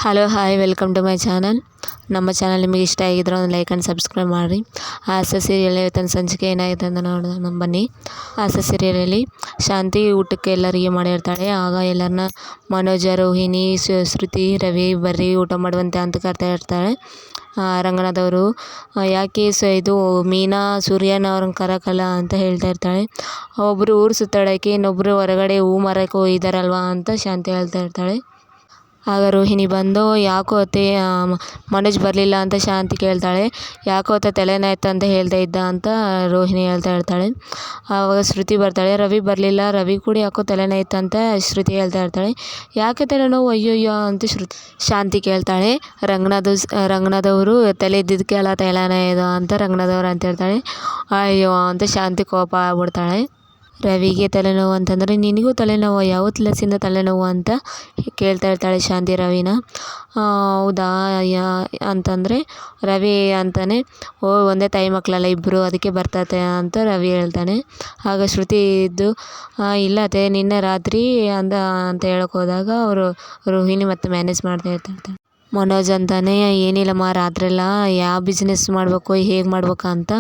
Hello hi welcome to my channel. ನಮ್ಮ channel ನಿಮಗೆ ಇಷ್ಟ ಆಗಿದ್ರೆ ಒಂದು ಲೈಕ್ ಆ್ಯಂಡ್ ಸಬ್ಸ್ಕ್ರೈಬ್ ಮಾಡಿರಿ. ಆಸೆ ಸೀರಿಯಲ್ ಇವತ್ತಿನ ಸಂಚಿಕೆ ಏನಾಗಿದೆ ಅಂತ ನೋಡೋಣ ಬನ್ನಿ. ಆಸೆ ಸೀರಿಯಲಲ್ಲಿ ಶಾಂತಿ ಊಟಕ್ಕೆ ಎಲ್ಲರಿಗೆ ಮಾಡಿರ್ತಾಳೆ. ಆಗ ಎಲ್ಲರನ್ನ ಮನೋಜ, ರೋಹಿಣಿ, ಶ್ರುತಿ, ರವಿ ಬರ್ರಿ ಊಟ ಮಾಡುವಂತೆ ಅಂತ ಕರ್ತಾ ಇರ್ತಾಳೆ. ರಂಗನಾಥವರು ಯಾಕೆ ಇದು ಮೀನಾ ಸೂರ್ಯನ ಅವ್ರನ್ನ ಕರಕಲ್ಲ ಅಂತ ಹೇಳ್ತಾ ಇರ್ತಾಳೆ. ಒಬ್ಬರು ಊರು ಸುತ್ತಾಡೋಕ್ಕೆ, ಇನ್ನೊಬ್ಬರು ಹೊರಗಡೆ ಹೂ ಮಾರಕ್ಕೆ ಹೋಗಿದ್ದಾರಲ್ವ ಅಂತ ಶಾಂತಿ ಹೇಳ್ತಾ ಇರ್ತಾಳೆ. ಆಗ ರೋಹಿಣಿ ಬಂದು ಯಾಕೋ ಅತ್ತೆ ಮನೋಜ್ ಬರಲಿಲ್ಲ ಅಂತ ಶಾಂತಿ ಕೇಳ್ತಾಳೆ. ಯಾಕೋ ಅತ್ತೆ ತಲೆನೋಯ್ತು ಅಂತ ಹೇಳ್ತಾ ಇದ್ದ ಅಂತ ರೋಹಿಣಿ ಹೇಳ್ತಾ ಇರ್ತಾಳೆ. ಆವಾಗ ಶ್ರುತಿ ಬರ್ತಾಳೆ. ರವಿ ಬರಲಿಲ್ಲ, ರವಿ ಕೂಡ ಯಾಕೋ ತಲೆನೋಯ್ತು ಅಂತ ಶ್ರುತಿ ಹೇಳ್ತಾ ಇರ್ತಾಳೆ. ಯಾಕೆ ತಲೆನೋವು ಅಯ್ಯೋಯ್ಯೋ ಅಂತ ಶಾಂತಿ ಕೇಳ್ತಾಳೆ. ರಂಗನಾಥವರು ತಲೆ ಇದ್ದಿದ್ದಕ್ಕೆ ಅಲ್ಲ ತಲೆನೋಯ್ದು ಅಂತ ರಂಗನಾಥವ್ರು ಅಂತ ಹೇಳ್ತಾಳೆ. ಅಯ್ಯೋ ಅಂತ ಶಾಂತಿ ಕೋಪ ಆಗ್ಬಿಡ್ತಾಳೆ. ರವಿಗೆ ತಲೆನೋವು ಅಂತಂದರೆ ನಿನಗೂ ತಲೆನೋವು, ಯಾವತ್ತು ಲಸಿಂದ ತಲೆನೋವು ಅಂತ ಕೇಳ್ತಾ ಇರ್ತಾಳೆ ಶಾಂತಿ ರವಿನ. ಹೌದಾ ಅಂತಂದರೆ ರವಿ ಅಂತಾನೆ, ಓ ಒಂದೇ ತಾಯಿ ಮಕ್ಕಳಲ್ಲ ಇಬ್ಬರು, ಅದಕ್ಕೆ ಬರ್ತತೆ ಅಂತ ರವಿ ಹೇಳ್ತಾನೆ. ಆಗ ಶ್ರುತಿ ಇದ್ದು ಇಲ್ಲ ಅತ್ತೆ ನಿನ್ನೆ ರಾತ್ರಿ ಅಂತ ಹೇಳಕ್ಕೆ ಹೋದಾಗ ಅವರು ರೋಹಿಣಿ ಮತ್ತೆ ಮ್ಯಾನೇಜ್ ಮಾಡ್ತಾ ಇರ್ತಾರೆ. ಮನೋಜ್ ಅಂತಾನೆ, ಏನಿಲ್ಲಮ್ಮ ರಾತ್ರೆಲ್ಲ ಯಾವ ಬಿಸ್ನೆಸ್ ಮಾಡಬೇಕು ಹೇಗೆ ಮಾಡ್ಬೇಕು ಅಂತ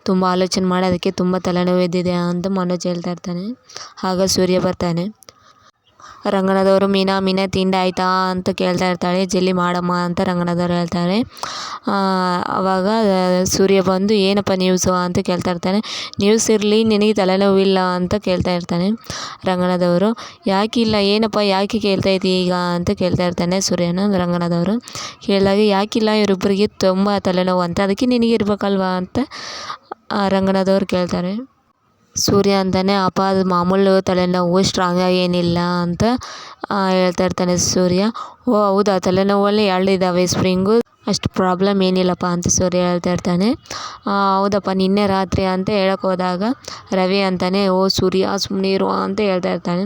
ತುಂಬ ಆಲೋಚನೆ ಮಾಡಿ ಅದಕ್ಕೆ ತುಂಬ ತಲೆನೋವು ಎದ್ದಿದೆ ಅಂತ ಮನೋಜ್ ಹೇಳ್ತಾ ಇರ್ತಾನೆ. ಆಗ ಸೂರ್ಯ ಬರ್ತಾನೆ. ರಂಗನಾಥವರು ಮೀನಾ ತಿಂಡಿ ಆಯಿತಾ ಅಂತ ಕೇಳ್ತಾ ಇರ್ತಾಳೆ. ಜಲ್ದಿ ಮಾಡಮ್ಮ ಅಂತ ರಂಗನಾಥವ್ರು ಹೇಳ್ತಾರೆ. ಆವಾಗ ಸೂರ್ಯ ಬಂದು ಏನಪ್ಪ ನ್ಯೂಸು ಅಂತ ಕೇಳ್ತಾ ಇರ್ತಾನೆ. ನ್ಯೂಸ್ ಇರಲಿ ನಿನಗೆ ತಲೆನೋವಿಲ್ಲ ಅಂತ ಕೇಳ್ತಾ ಇರ್ತಾನೆ. ರಂಗನಾಥವರು ಯಾಕಿಲ್ಲ, ಏನಪ್ಪ ಯಾಕೆ ಕೇಳ್ತಾ ಇದ್ದೀ ಈಗ ಅಂತ ಕೇಳ್ತಾ ಇರ್ತಾನೆ ಸೂರ್ಯನ. ರಂಗನಾಥವರು ಕೇಳಿದಾಗ ಯಾಕಿಲ್ಲ ಇವರಿಬ್ಬರಿಗೆ ತುಂಬ ತಲೆನೋವು ಅಂತ, ಅದಕ್ಕೆ ನಿನಗೆ ಇರಬೇಕಲ್ವಾ ಅಂತ ರಂಗನಾಥವ್ರು ಕೇಳ್ತಾರೆ. ಸೂರ್ಯ ಅಂತಾನೆ, ಅಪ್ಪ ಅದು ಮಾಮೂಲು ತಲೆನೋವು, ಸ್ಟ್ರಾಂಗಾಗಿ ಏನಿಲ್ಲ ಅಂತ ಹೇಳ್ತಾ ಇರ್ತಾನೆ ಸೂರ್ಯ. ಓ ಹೌದಾ, ತಲೆನೋವಲ್ಲಿ ಎರಡಿದ್ದಾವೆ, ಸ್ಪ್ರಿಂಗು, ಅಷ್ಟು ಪ್ರಾಬ್ಲಮ್ ಏನಿಲ್ಲಪ್ಪ ಅಂತ ಸೂರ್ಯ ಹೇಳ್ತಾ ಇರ್ತಾನೆ. ಹೌದಪ್ಪ ನಿನ್ನೆ ರಾತ್ರಿ ಅಂತ ಹೇಳಕ್ಕೆ ಹೋದಾಗ ರವಿ ಅಂತಾನೆ, ಓ ಸೂರ್ಯ ಸುಮ್ಮನೆ ಇರು ಅಂತ ಹೇಳ್ತಾ ಇರ್ತಾನೆ.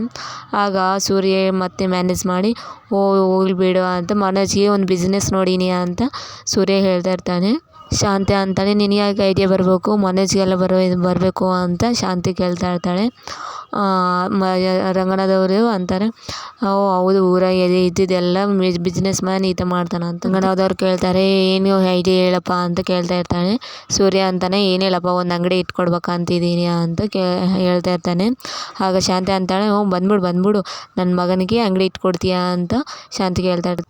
ಆಗ ಸೂರ್ಯ ಮತ್ತೆ ಮ್ಯಾನೇಜ್ ಮಾಡಿ, ಓ ಹೋಗ್ಲಿ ಬಿಡು ಅಂತ ಮನೋಜ್ಗೆ ಒಂದು ಬಿಸ್ನೆಸ್ ನೋಡೀನಿ ಅಂತ ಸೂರ್ಯ ಹೇಳ್ತಾ ಇರ್ತಾನೆ. ಶಾಂತಿ ಅಂತಾಳೆ, ನಿನಗೆ ಐಡಿಯಾ ಬರಬೇಕು, ಮನೋಜ್ಗೆಲ್ಲ ಬರಬೇಕು ಅಂತ ಶಾಂತಿ ಕೇಳ್ತಾ ಇರ್ತಾಳೆ. ರಂಗನಾಥವರು ಅಂತಾರೆ, ಓ ಹೌದು ಊರಾಗ ಇದ್ದಿದ್ದೆಲ್ಲ ಬಿಸ್ನೆಸ್ ಮ್ಯಾನ್ ಈತ ಮಾಡ್ತಾನೆ ಅಂತ ರಂಗನಾಥವ್ರು ಕೇಳ್ತಾರೆ. ಏನು ಐಡಿಯಾ ಹೇಳಪ್ಪ ಅಂತ ಕೇಳ್ತಾ ಇರ್ತಾನೆ. ಸೂರ್ಯ ಅಂತಾನೆ, ಏನಿಲ್ಲಪ್ಪ ಒಂದು ಅಂಗಡಿ ಇಟ್ಕೊಡ್ಬೇಕಂತಿದ್ದೀನಿ ಅಂತ ಹೇಳ್ತಾ ಇರ್ತಾನೆ. ಆಗ ಶಾಂತಿ ಅಂತಾಳೆ, ಬಂದ್ಬಿಡು ನನ್ನ ಮಗನಿಗೆ ಅಂಗಡಿ ಇಟ್ಕೊಡ್ತೀಯಾ ಅಂತ ಶಾಂತಿ ಕೇಳ್ತಾ ಇರ್ತಾನೆ.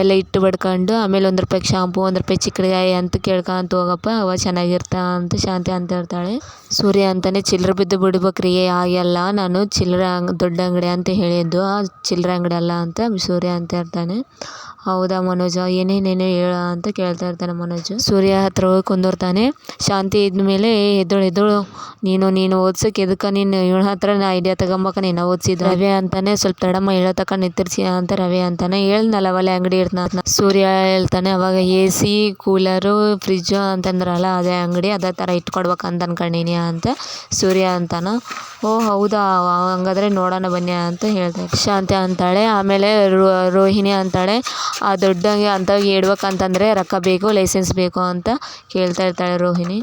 ಎಲ್ಲ ಇಟ್ಟು ಬಡ್ಕೊಂಡು ಆಮೇಲೆ ₹1 ಶಾಂಪು, ₹1 ಚಿಕ್ಕಡಿಗಾಯಿ ಅಂತ ಕೇಳ್ಕೊಂತ ಹೋಗಪ್ಪ, ಅವ ಚೆನ್ನಾಗಿರ್ತಾ ಅಂತ ಶಾಂತಿ ಅಂತ ಇರ್ತಾಳೆ. ಸೂರ್ಯ ಅಂತಾನೆ, ಚಿಲ್ಲರೆ ಬಿದ್ದು ಬಿಡ್ಬೇಕ್ರಿ, ಹಾಗೆಲ್ಲ ನಾನು ಚಿಲ್ಲರೆ ದೊಡ್ಡ ಅಂಗಡಿ ಅಂತ ಹೇಳಿದ್ದು, ಆ ಚಿಲ್ಲರೆ ಅಂಗಡಿ ಅಲ್ಲ ಅಂತ ಸೂರ್ಯ ಅಂತ ಇರ್ತಾನೆ. ಹೌದಾ ಮನೋಜ, ಏನೇನೇನು ಹೇಳ ಅಂತ ಕೇಳ್ತಾ ಇರ್ತಾನೆ ಮನೋಜ್. ಸೂರ್ಯ ಹತ್ರ ಹೋಗಿ ಕುಂದಿರ್ತಾನೆ. ಶಾಂತಿ ಇದ್ಮೇಲೆ ಎದ್ದೋಳು ನೀನು ಓದ್ಸೋಕೆ ಎದಕ್ಕೆ ನೀನು ಇವಳ ಹತ್ರ ಐಡಿಯಾ ತಗೊಂಬಕ, ನೀನು ಓದಿಸಿದ್ರು. ರವಿ ಅಂತಾನೆ, ಸ್ವಲ್ಪ ತಡಮ್ಮ ಹೇಳೋ ತಕ್ಕ ನಿಂತಿರ್ಸಿ ಅಂತ ರವಿ ಅಂತಾನೆ. ಹೇಳ್ನಲ್ಲ ಒಳ್ಳೆ ಅಂಗಡಿ ಇಡ್ತಾನ ಸೂರ್ಯ ಹೇಳ್ತಾನೆ. ಅವಾಗ AC, ಕೂಲರು, ಫ್ರಿಜ್ಜು ಅಂತಂದ್ರಲ್ಲ ಅದೇ ಅಂಗಡಿ, ಅದೇ ಥರ ಇಟ್ಕೊಡ್ಬೇಕಂತ ಅನ್ಕೊಂಡೀನಿ ಅಂತ ಸೂರ್ಯ ಅಂತಾನ. ಓ ಹೌದಾ, ಹಂಗಾದ್ರೆ ನೋಡೋಣ ಬನ್ನಿ ಅಂತ ಹೇಳ್ತಾರೆ. ಶಾಂತಿ ಅಂತಾಳೆ. ಆಮೇಲೆ ರೋಹಿಣಿ ಅಂತಾಳೆ, ಆ ದೊಡ್ಡ ಅಂತ ಇಡ್ಬೇಕಂತಂದರೆ ರೊಕ್ಕ ಬೇಕು, ಲೈಸೆನ್ಸ್ ಬೇಕು ಅಂತ ಕೇಳ್ತಾ ಇರ್ತಾಳೆ ರೋಹಿಣಿ.